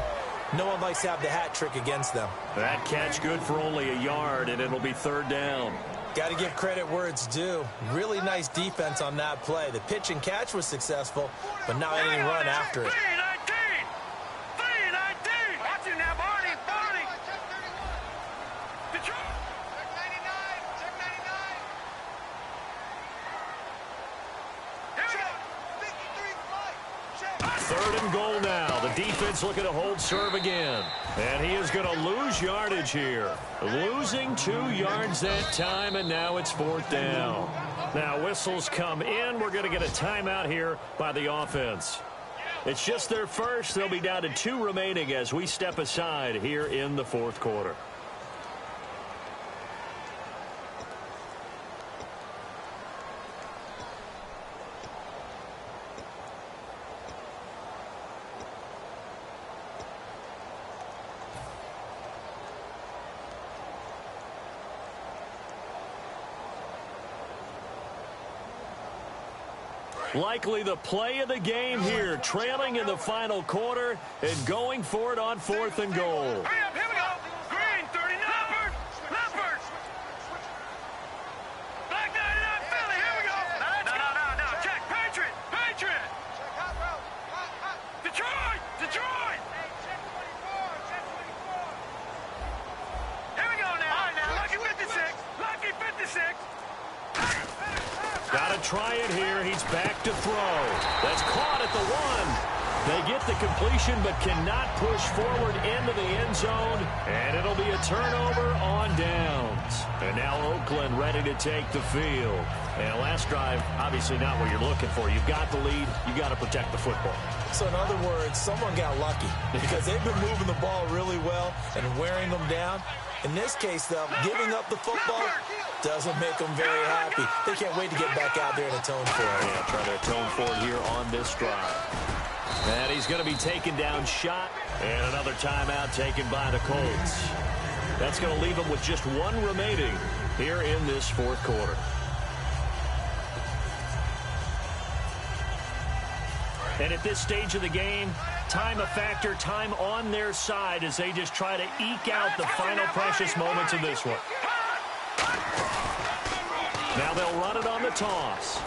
No one likes to have the hat trick against them. That catch good for only a yard, and it'll be 3rd down. Got to give credit where it's due. Really nice defense on that play. The pitch and catch was successful, but not any run after it. Goal now. The defense looking to hold serve again. And he is going to lose yardage here. Losing 2 yards that time, and now it's 4th down. Now whistles come in. We're going to get a timeout here by the offense. It's just their first. They'll be down to 2 remaining as we step aside here in the 4th quarter. Likely the play of the game here, trailing in the final quarter and going for it on 4th and goal. Hurry up, here we go. Green, 39. Leopard. Black 99, Philly, here we go. No. Check, Patriot. Detroit. Here we go now. All right, now, lucky 56. Got to try it here. He's back to throw. That's caught at the 1. They get the completion but cannot push forward into the end zone. And it'll be a turnover on downs. And now Oakland ready to take the field. And last drive, obviously not what you're looking for. You've got the lead. You've got to protect the football. So in other words, someone got lucky because they've been moving the ball really well and wearing them down. In this case, though, giving up the football doesn't make them very happy. They can't wait to get back out there and atone for it. Yeah, try to atone for it here on this drive. And he's going to be taken down shot. And another timeout taken by the Colts. That's going to leave them with just 1 remaining here in this 4th quarter. And at this stage of the game, time a factor, time on their side as they just try to eke out the final precious moments of this one. Now they'll run it on the toss.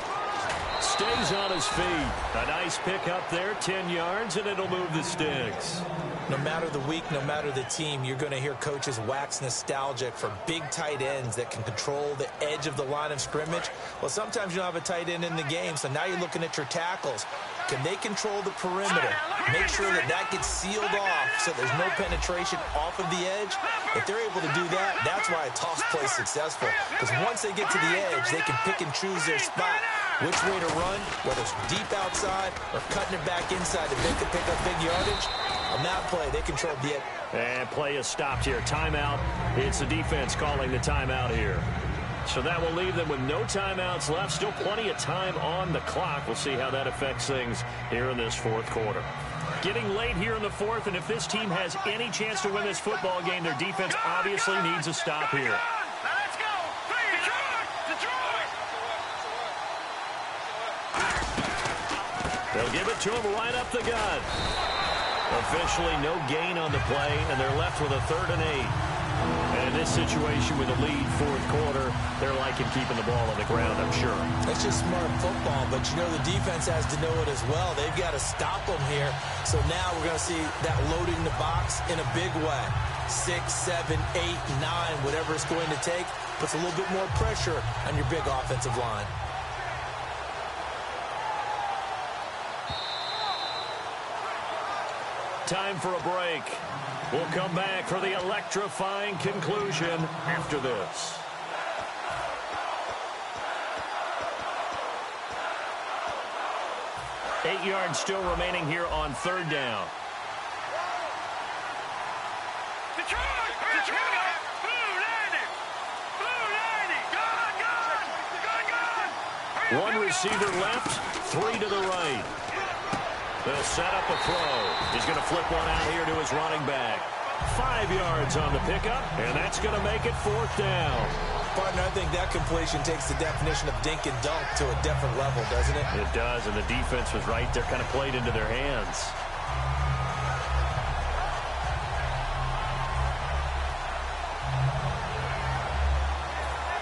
Stays on his feet. A nice pick up there, 10 yards, and it'll move the sticks. No matter the week, no matter the team, you're going to hear coaches wax nostalgic for big tight ends that can control the edge of the line of scrimmage. Well, sometimes you don't have a tight end in the game, so now you're looking at your tackles. Can they control the perimeter? Make sure that gets sealed off so there's no penetration off of the edge. If they're able to do that, that's why a toss play is successful. Because once they get to the edge, they can pick and choose their spot. Which way to run, whether it's deep outside or cutting it back inside to make the pick up big yardage. On that play, they controlled the edge. And play is stopped here. Timeout. It's the defense calling the timeout here. So that will leave them with no timeouts left. Still plenty of time on the clock. We'll see how that affects things here in this 4th quarter. Getting late here in the 4th, and if this team has any chance to win this football game, their defense obviously needs a stop here. Let's go. Detroit. They'll give it to him right up the gut. Officially no gain on the play, and they're left with a 3rd and 8. And And in this situation with a lead fourth quarter, they're liking keeping the ball on the ground, I'm sure. That's just smart football, but you know the defense has to know it as well. They've got to stop them here. So now we're going to see that loading the box in a big way. 6, 7, 8, 9, whatever it's going to take, puts a little bit more pressure on your big offensive line. Time for a break. We'll come back for the electrifying conclusion after this. Eight yards still remaining here on third down. One receiver left, three to the right. They'll set up a throw. He's going to flip one out here to his running back. 5 yards on the pickup, and that's going to make it fourth down. Partner, I think that completion takes the definition of dink and dunk to a different level, doesn't it? It does, and the defense was right there, kind of played into their hands.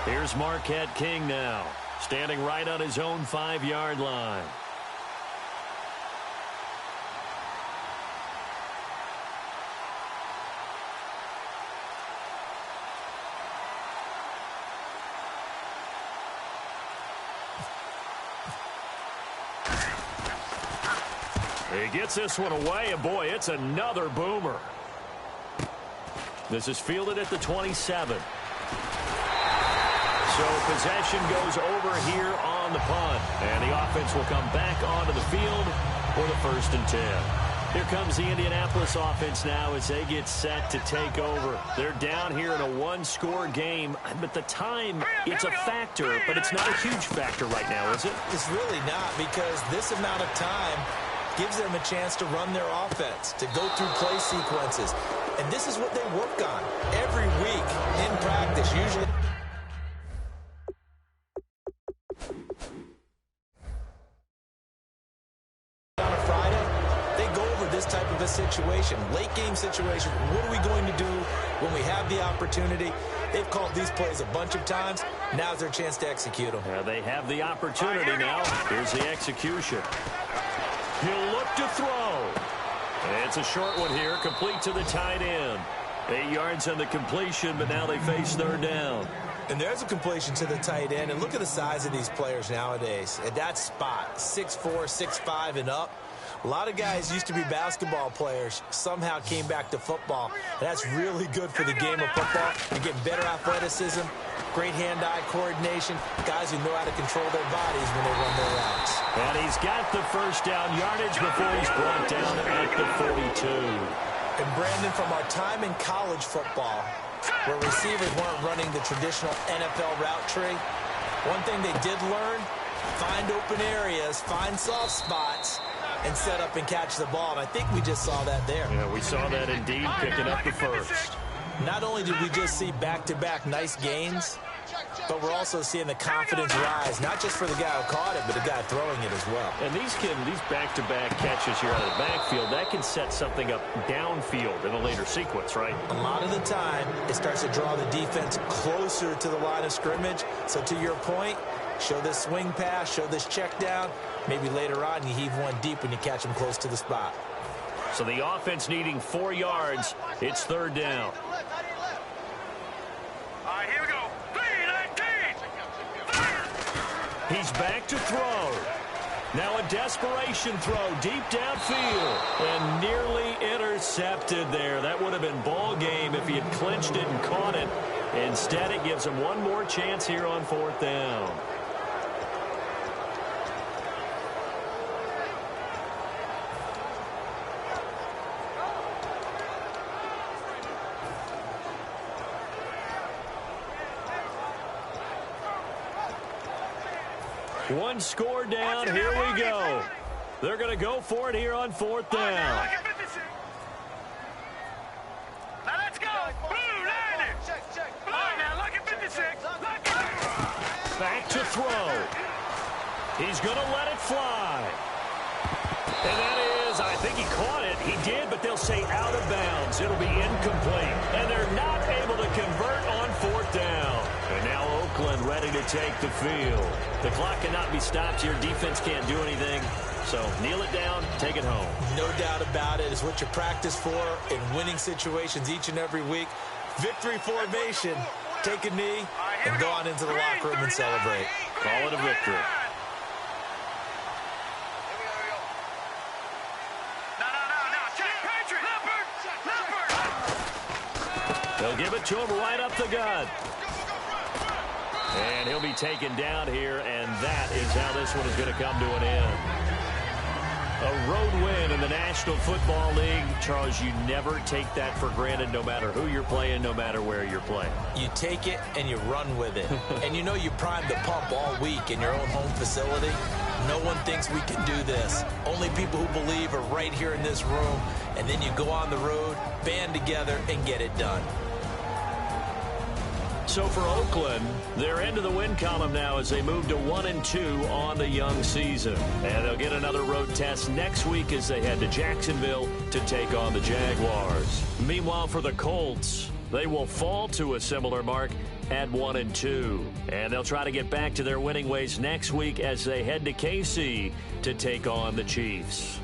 Here's Marquette King now, standing right on his own 5-yard line. He gets this one away, and boy, it's another boomer. This is fielded at the 27. So possession goes over here on the punt, and the offense will come back onto the field for the 1st and 10. Here comes the Indianapolis offense now as they get set to take over. They're down here in a one-score game, but the time, it's a factor, but it's not a huge factor right now, is it? It's really not, because this amount of time gives them a chance to run their offense, to go through play sequences. And this is what they work on every week in practice, usually. On a Friday, they go over this type of a situation, late game situation. What are we going to do when we have the opportunity? They've called these plays a bunch of times. Now's their chance to execute them. Yeah, they have the opportunity now. Here's the execution. He'll look to throw. It's a short one here, complete to the tight end. 8 yards on the completion, but now they face third down. And there's a completion to the tight end. And look at the size of these players nowadays. At that spot, 6'4", 6'5", and up. A lot of guys used to be basketball players, somehow came back to football. And that's really good for the game of football. You're getting better athleticism, great hand-eye coordination, guys who know how to control their bodies when they run their routes. And he's got the first down yardage before he's brought down at the 42. And Brandon, from our time in college football, where receivers weren't running the traditional NFL route tree, one thing they did learn, find open areas, find soft spots, and set up and catch the ball. And I think we just saw that there. Yeah, we saw that indeed, picking up the first. Not only did we just see back-to-back nice gains, but we're also seeing the confidence rise, not just for the guy who caught it, but the guy throwing it as well. And these back-to-back catches here out of the backfield, that can set something up downfield in a later sequence, right? A lot of the time, it starts to draw the defense closer to the line of scrimmage. So to your point, show this swing pass, show this check down. Maybe later on you heave one deep when you catch them close to the spot. So the offense needing 4 yards. It's third down. All right, here we go. 3-19. He's back to throw. Now a desperation throw deep downfield. And nearly intercepted there. That would have been ball game if he had clinched it and caught it. Instead, it gives him one more chance here on fourth down. One score down. Here we go. They're going to go for it here on fourth down. Now let's go. Blue, landing. All right, now look at 56. Back to throw. He's going to let it fly. And that is, I think he caught it. He did, but they'll say out of bounds. It'll be incomplete. And they're not able to convert on fourth down. And now Oakland ready to take the field. The clock cannot be stopped here. Defense can't do anything. So kneel it down, take it home. No doubt about it. It's what you practice for in winning situations each and every week. Victory formation. Take a knee and go on into the locker room and celebrate. Call it a victory. They'll give it to him right up the gut. And he'll be taken down here, and that is how this one is going to come to an end. A road win in the National Football League. Charles, you never take that for granted, no matter who you're playing, no matter where you're playing. You take it and you run with it. And you know you primed the pump all week in your own home facility. No one thinks we can do this. Only people who believe are right here in this room. And then you go on the road, band together, and get it done. So for Oakland, they're into the win column now as they move to 1-2 on the young season. And they'll get another road test next week as they head to Jacksonville to take on the Jaguars. Meanwhile, for the Colts, they will fall to a similar mark at 1-2. And they'll try to get back to their winning ways next week as they head to KC to take on the Chiefs.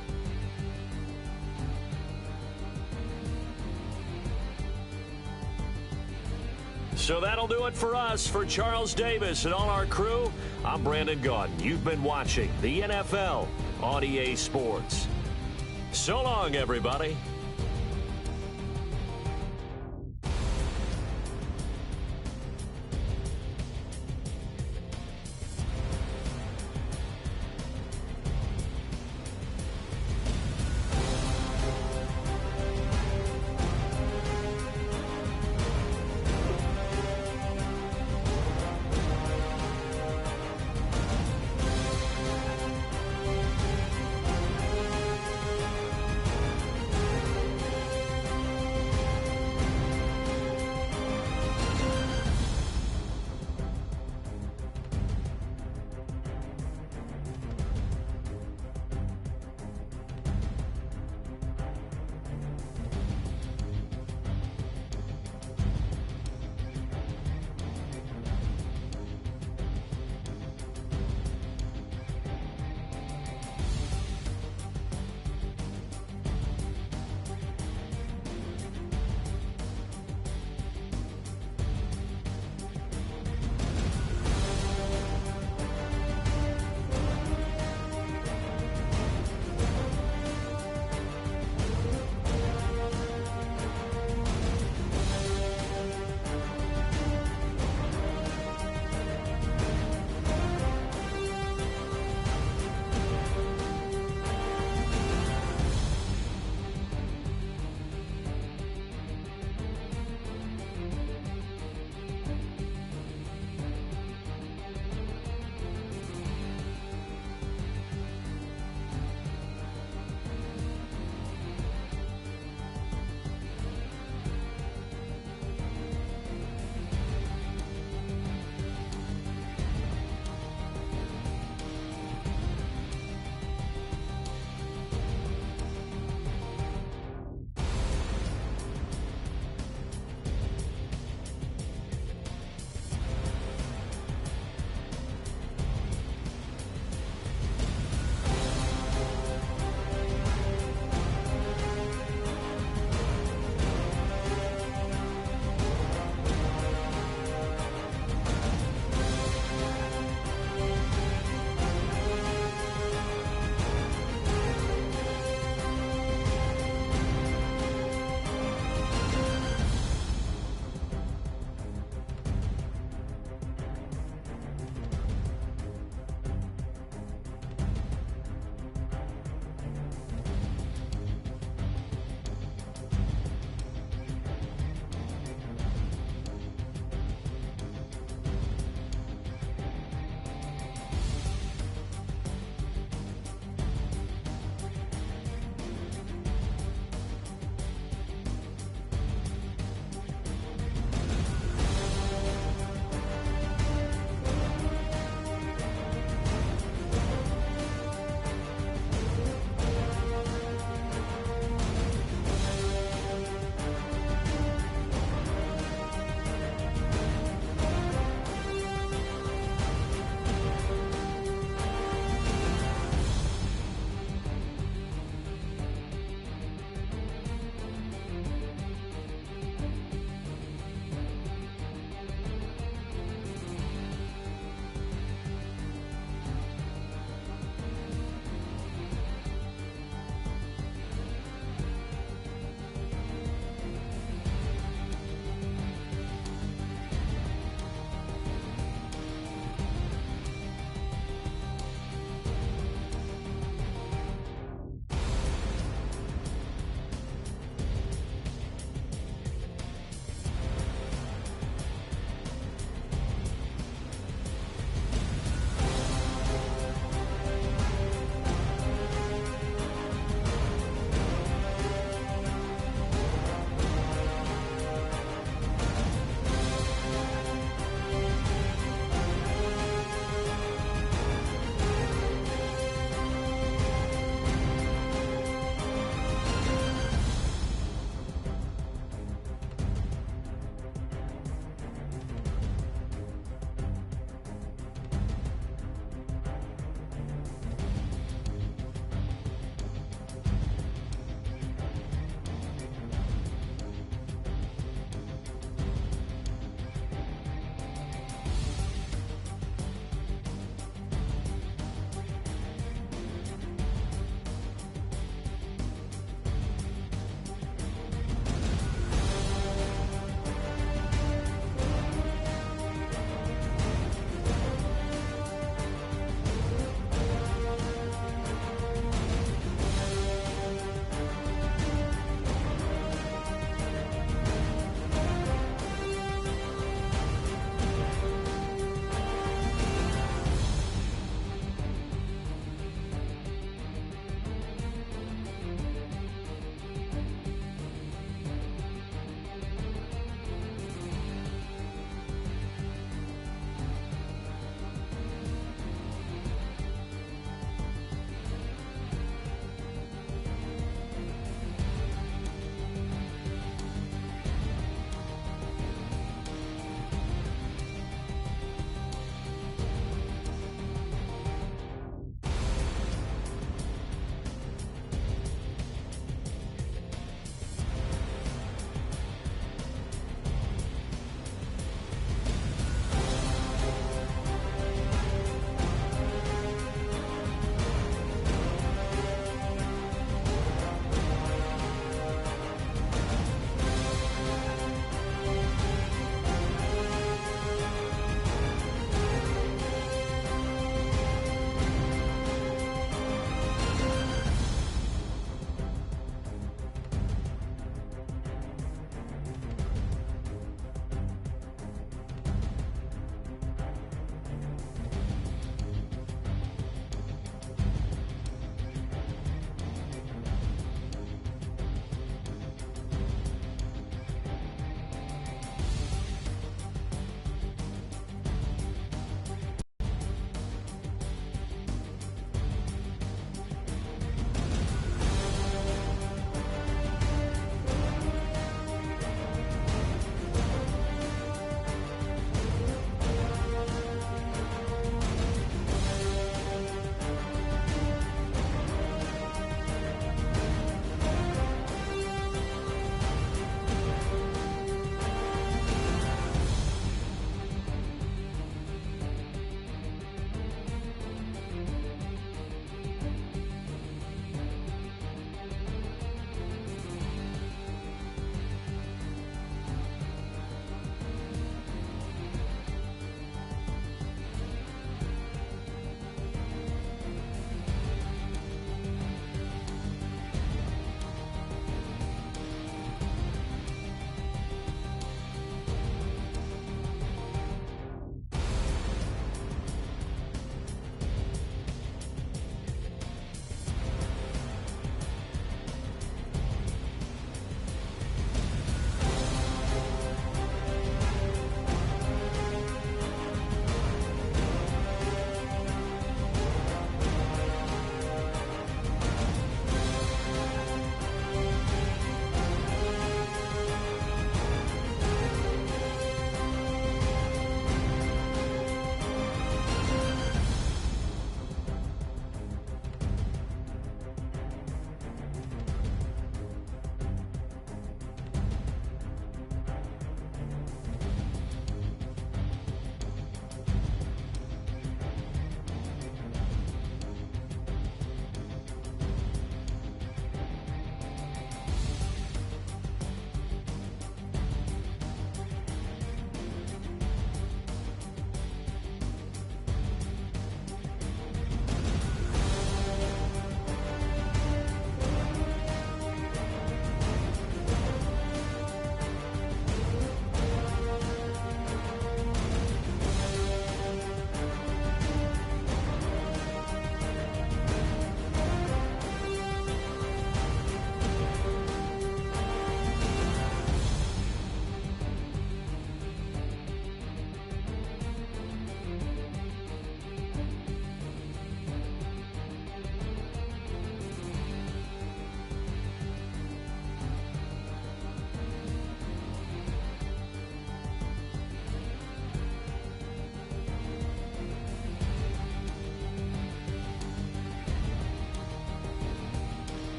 So that'll do it for us. For Charles Davis and all our crew, I'm Brandon Gaudin. You've been watching the NFL on EA Sports. So long, everybody.